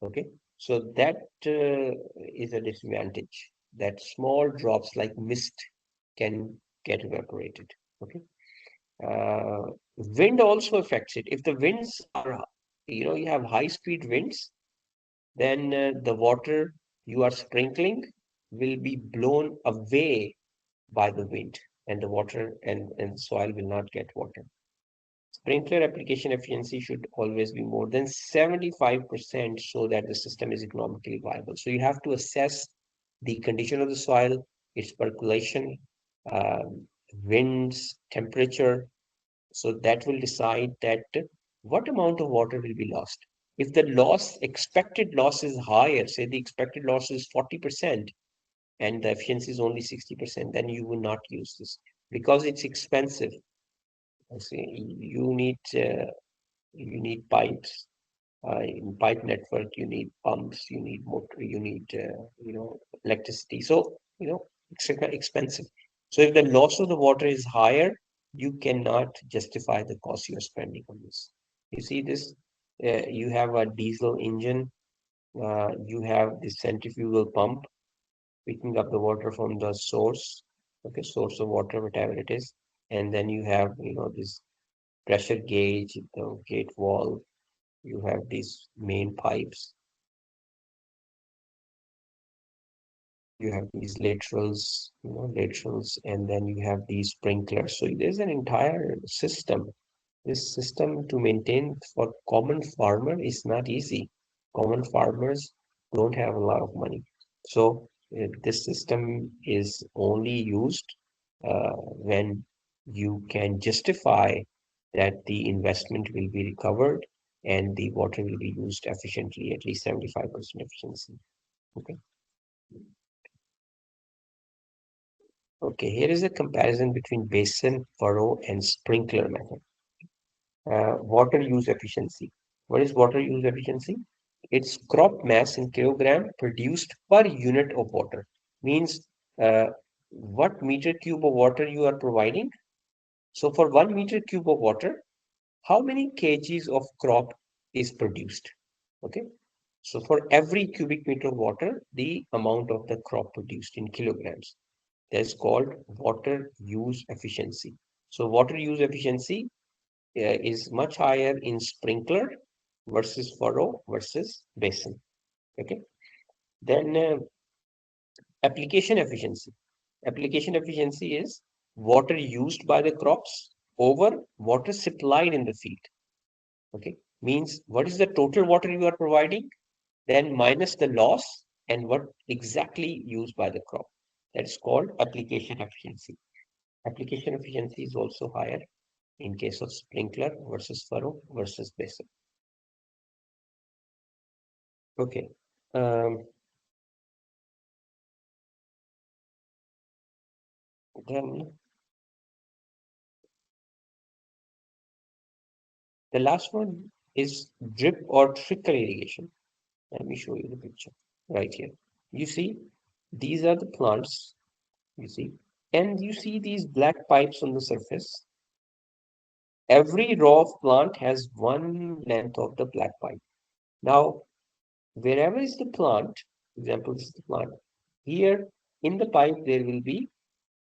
Okay, so that is a disadvantage. That small drops like mist can get evaporated. Okay, wind also affects it. If the winds are, you have high speed winds, then the water you are sprinkling will be blown away by the wind, and the water and soil will not get water. Sprinkler application efficiency should always be more than 75% so that the system is economically viable. So you have to assess the condition of the soil, its percolation, winds, temperature. So that will decide that what amount of water will be lost. If the expected loss is higher, say the expected loss is 40% and the efficiency is only 60%, then you will not use this because it's expensive. I say you need pipes, in pipe network, you need pumps, you need motor, you need, electricity. So, it's expensive. So if the loss of the water is higher, you cannot justify the cost you're spending on this. You see this, you have a diesel engine, you have the centrifugal pump picking up the water from the source, okay, source of water, whatever it is. And then you have, this pressure gauge, the gate valve, you have these main pipes, you have these laterals, and then you have these sprinklers. So there's an entire system. This system to maintain for common farmer is not easy. Common farmers don't have a lot of money. So this system is only used when you can justify that the investment will be recovered and the water will be used efficiently, at least 75% efficiency. Okay. Okay, here is a comparison between basin, furrow, and sprinkler method. Water use efficiency. What is water use efficiency? It's crop mass in kilogram produced per unit of water. Means what meter cube of water you are providing. So for 1 meter cube of water, how many kgs of crop is produced? Okay. So for every cubic meter of water, the amount of the crop produced in kilograms. That's called water use efficiency. So water use efficiency is much higher in sprinkler versus furrow versus basin. Okay. Then application efficiency. Application efficiency is water used by the crops over water supplied in the field. Okay. Means what is the total water you are providing? Then minus the loss. and what exactly used by the crop. That's called application efficiency. Application efficiency is also higher in case of sprinkler versus furrow versus basin. Okay. Um, then the last one is drip or trickle irrigation. Let me show you the picture right here. You see, these are the plants, you see, and you see these black pipes on the surface. Every row of plant has one length of the black pipe. Now, wherever is the plant, example, this is the plant, here in the pipe there will be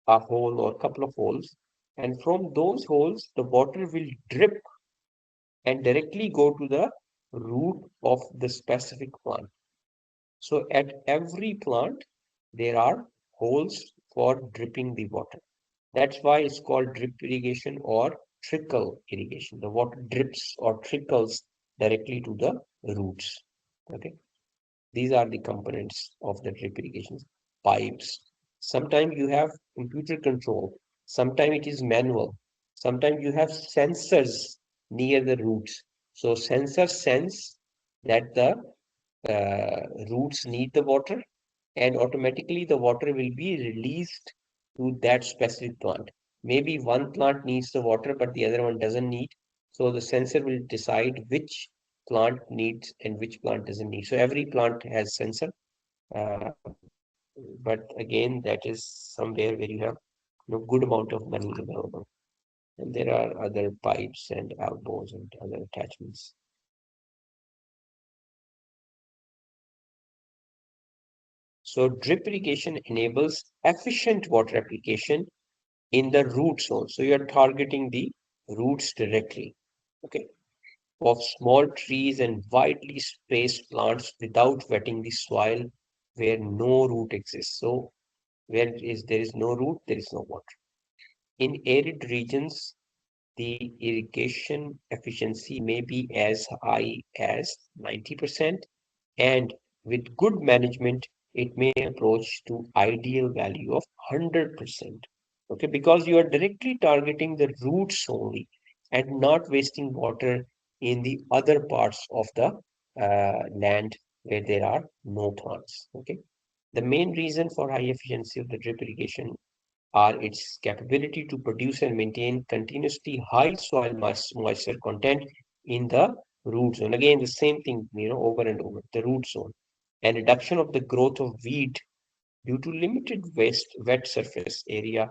a hole or a couple of holes, and from those holes the water will drip and directly go to the root of the specific plant. So at every plant there are holes for dripping the water. That's why it's called drip irrigation or trickle irrigation. The water drips or trickles directly to the roots. Okay. These are the components of the drip irrigation. Pipes. Sometimes you have computer control. Sometimes it is manual. Sometimes you have sensors near the roots. So sensors sense that the roots need the water, and automatically the water will be released to that specific plant. Maybe one plant needs the water, but the other one doesn't need. So the sensor will decide which plant needs and which plant doesn't need. So every plant has sensor, uh, but again, that is somewhere where you have good amount of money available. And there are other pipes and elbows and other attachments. So drip irrigation enables efficient water application in the root zone. So you are targeting the roots directly, okay, of small trees and widely spaced plants without wetting the soil where no root exists. So where is there is no root, there is no water. In arid regions, the irrigation efficiency may be as high as 90%, and with good management, it may approach to ideal value of 100%. Okay, because you are directly targeting the roots only and not wasting water in the other parts of the land where there are no plants. Okay, the main reason for high efficiency of the drip irrigation are its capability to produce and maintain continuously high soil moisture content in the root zone. Again, the same thing, over and over, the root zone, and reduction of the growth of weed due to limited wet surface area,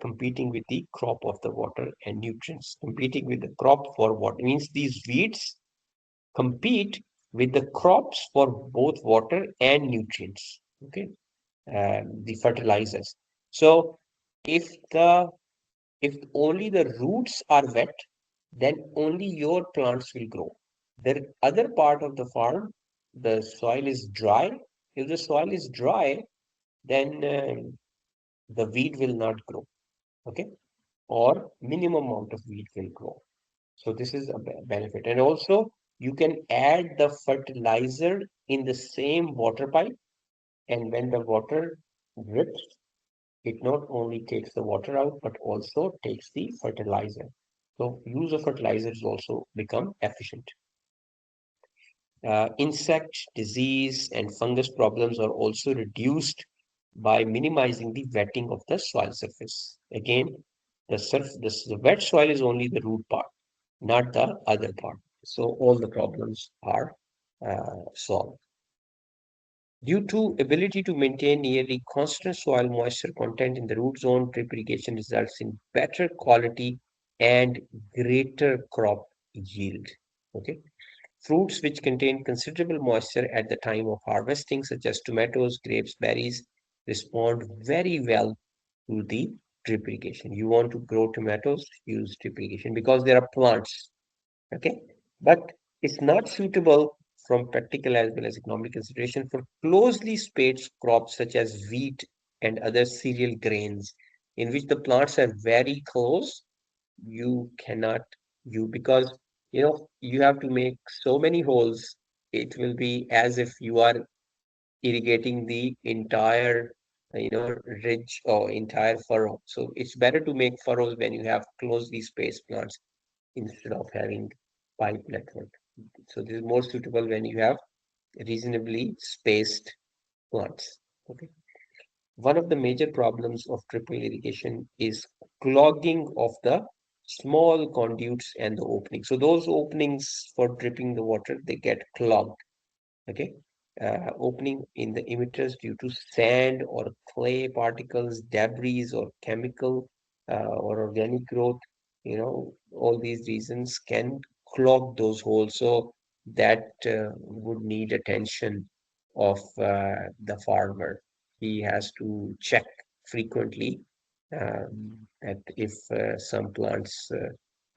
competing with the crop of the water and nutrients. Competing with the crop for what means these weeds compete with the crops for both water and nutrients. Okay, the fertilizers. So if the if only the roots are wet, then only your plants will grow. The other part of the farm, the soil is dry. If the soil is dry, then the weed will not grow. Okay, or minimum amount of weed will grow. So this is a benefit, and also you can add the fertilizer in the same water pipe, and when the water drips, it not only takes the water out, but also takes the fertilizer. So use of fertilizers also become efficient. Insect disease and fungus problems are also reduced by minimizing the wetting of the soil surface. Again, the wet soil is only the root part, not the other part. So all the problems are solved. Due to ability to maintain nearly constant soil moisture content in the root zone, drip irrigation results in better quality and greater crop yield. Okay. Fruits which contain considerable moisture at the time of harvesting, such as tomatoes, grapes, berries, respond very well to the drip irrigation. You want to grow tomatoes, use drip irrigation because there are plants. Okay, but it's not suitable from practical as well as economic consideration for closely spaced crops such as wheat and other cereal grains, in which the plants are very close. You cannot you because you have to make so many holes. It will be as if you are irrigating the entire, ridge or entire furrow. So it's better to make furrows when you have closely spaced plants instead of having pipe network. So this is more suitable when you have reasonably spaced plants. Okay. One of the major problems of triple irrigation is clogging of the small conduits and the openings. So those openings for dripping the water, they get clogged. Okay. Opening in the emitters due to sand or clay particles, debris or chemical or organic growth, all these reasons can clog those holes. So that would need attention of the farmer. He has to check frequently that if some plants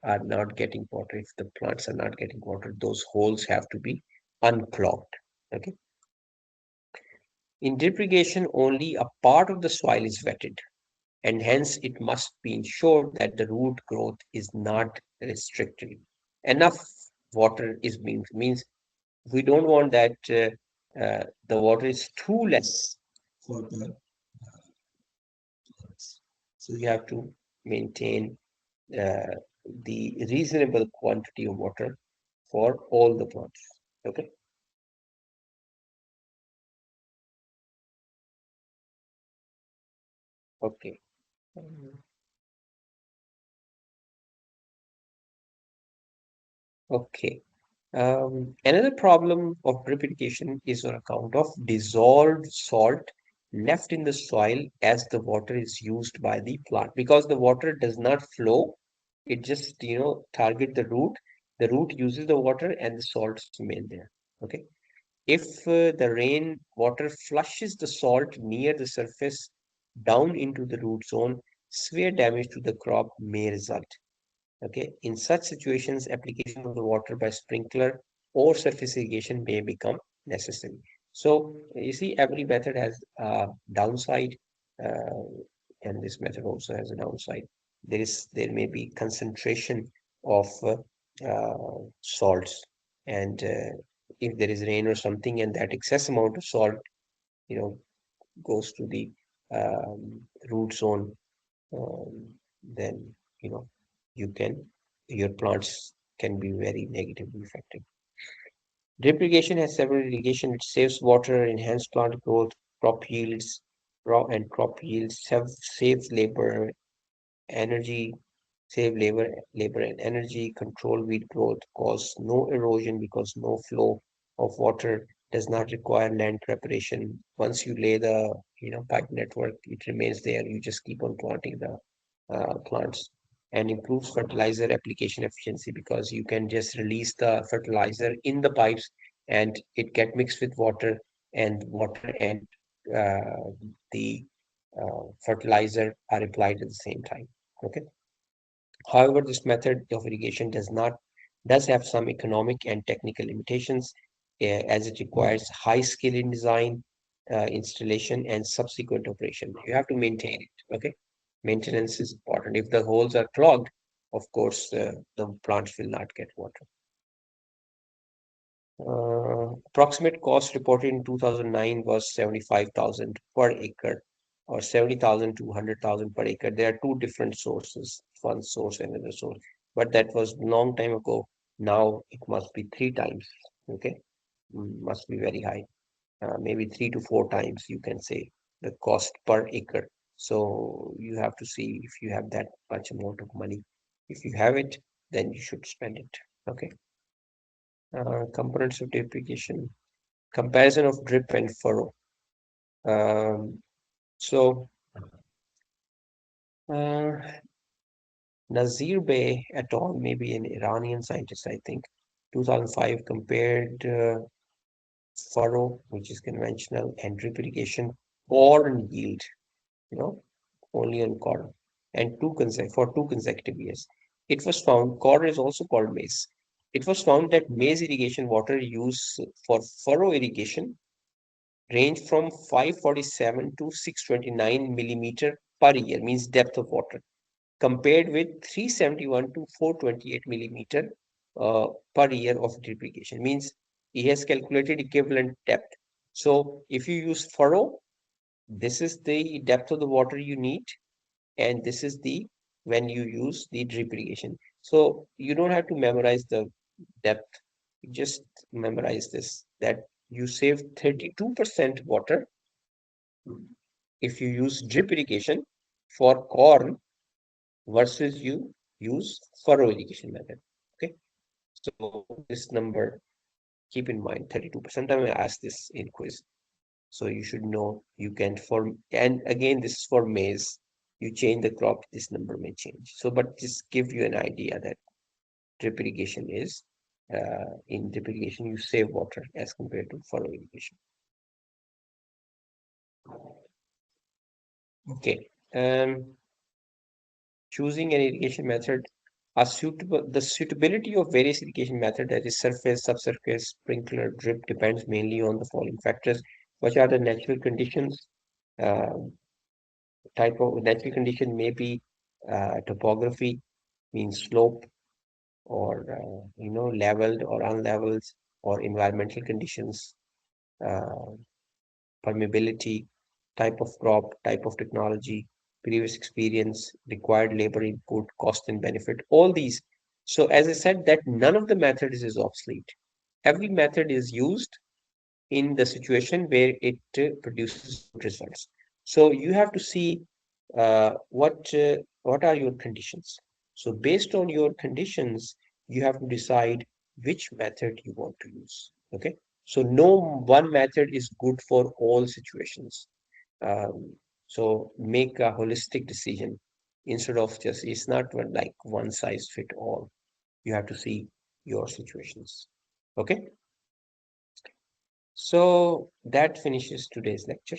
are not getting water, if the plants are not getting water, those holes have to be unclogged. Okay. In drip irrigation, only a part of the soil is wetted, and hence it must be ensured that the root growth is not restricted. Enough water is being means we don't want that the water is too less for the plants. So you have to maintain uh, the reasonable quantity of water for all the plants. Okay. Okay. Okay. Another problem of drip irrigation is on account of dissolved salt left in the soil as the water is used by the plant. Because the water does not flow, it just, target the root. The root uses the water and the salts remain there. Okay. If the rain water flushes the salt near the surface down into the root zone, severe damage to the crop may result. Okay, in such situations, application of the water by sprinkler or surface irrigation may become necessary. So you see, every method has a downside, uh, and this method also has a downside. There may be concentration of salts, and if there is rain or something, and that excess amount of salt, you know, goes to the root zone, then you can your plants can be very negatively affected. Drip irrigation has several irrigation. It saves water, enhance plant growth, crop yields, crop yields, saves labor, energy, save labor and energy, control weed growth, cause no erosion because no flow of water, does not require land preparation. Once you lay the pipe network, it remains there. You just keep on planting the plants, and improves fertilizer application efficiency because you can just release the fertilizer in the pipes and it get mixed with water and uh, the fertilizer are applied at the same time. Okay. However, this method of irrigation does have some economic and technical limitations, as it requires high skill in design, installation, and subsequent operation. You have to maintain it. Okay, maintenance is important. If the holes are clogged, of course, the plants will not get water. Approximate cost reported in 2009 was 75,000 per acre or 70,000 to 100,000 per acre. There are two different sources, one source and another source. But that was long time ago. Now it must be three times. Okay. Must be very high. Maybe 3 to 4 times you can say the cost per acre. So you have to see if you have that much amount of money. If you have it, then you should spend it. Okay. Components of depreciation. Comparison of drip and furrow. Um, so uh, Nazir Bey et al., maybe an Iranian scientist, I think, 2005 compared furrow, which is conventional, and drip irrigation corn yield, you know, only on corn, and for 2 consecutive years. It was found corn is also called maize. It was found that maize irrigation water use for furrow irrigation range from 547 to 629 millimeter per year, means depth of water, compared with 371 to 428 millimeter per year of drip irrigation, means he has calculated equivalent depth. So if you use furrow, this is the depth of the water you need, and this is the when you use the drip irrigation. So you don't have to memorize the depth. You just memorize this that you save 32% water if you use drip irrigation for corn versus you use furrow irrigation method. Okay, so this number, keep in mind 32%. Sometimes I ask this in quiz. So you should know you can form, and again, this is for maize. You change the crop, this number may change. So, but just give you an idea that drip irrigation is, in drip irrigation, you save water as compared to furrow irrigation. Okay. Choosing an irrigation method, the suitability of various irrigation method, that is surface, subsurface, sprinkler, drip, depends mainly on the following factors. Which are the natural conditions? Uh, Type of natural condition may be topography, means slope, or leveled or unleveled, or environmental conditions, uh, permeability, type of crop, type of technology, previous experience, required labor input, cost and benefit, all these. So as I said, that none of the methods is obsolete. Every method is used in the situation where it produces good results. So you have to see what are your conditions. So based on your conditions, you have to decide which method you want to use. Okay. So no one method is good for all situations. So make a holistic decision instead of just, it's not like one size fit all. You have to see your situations. Okay. So that finishes today's lecture.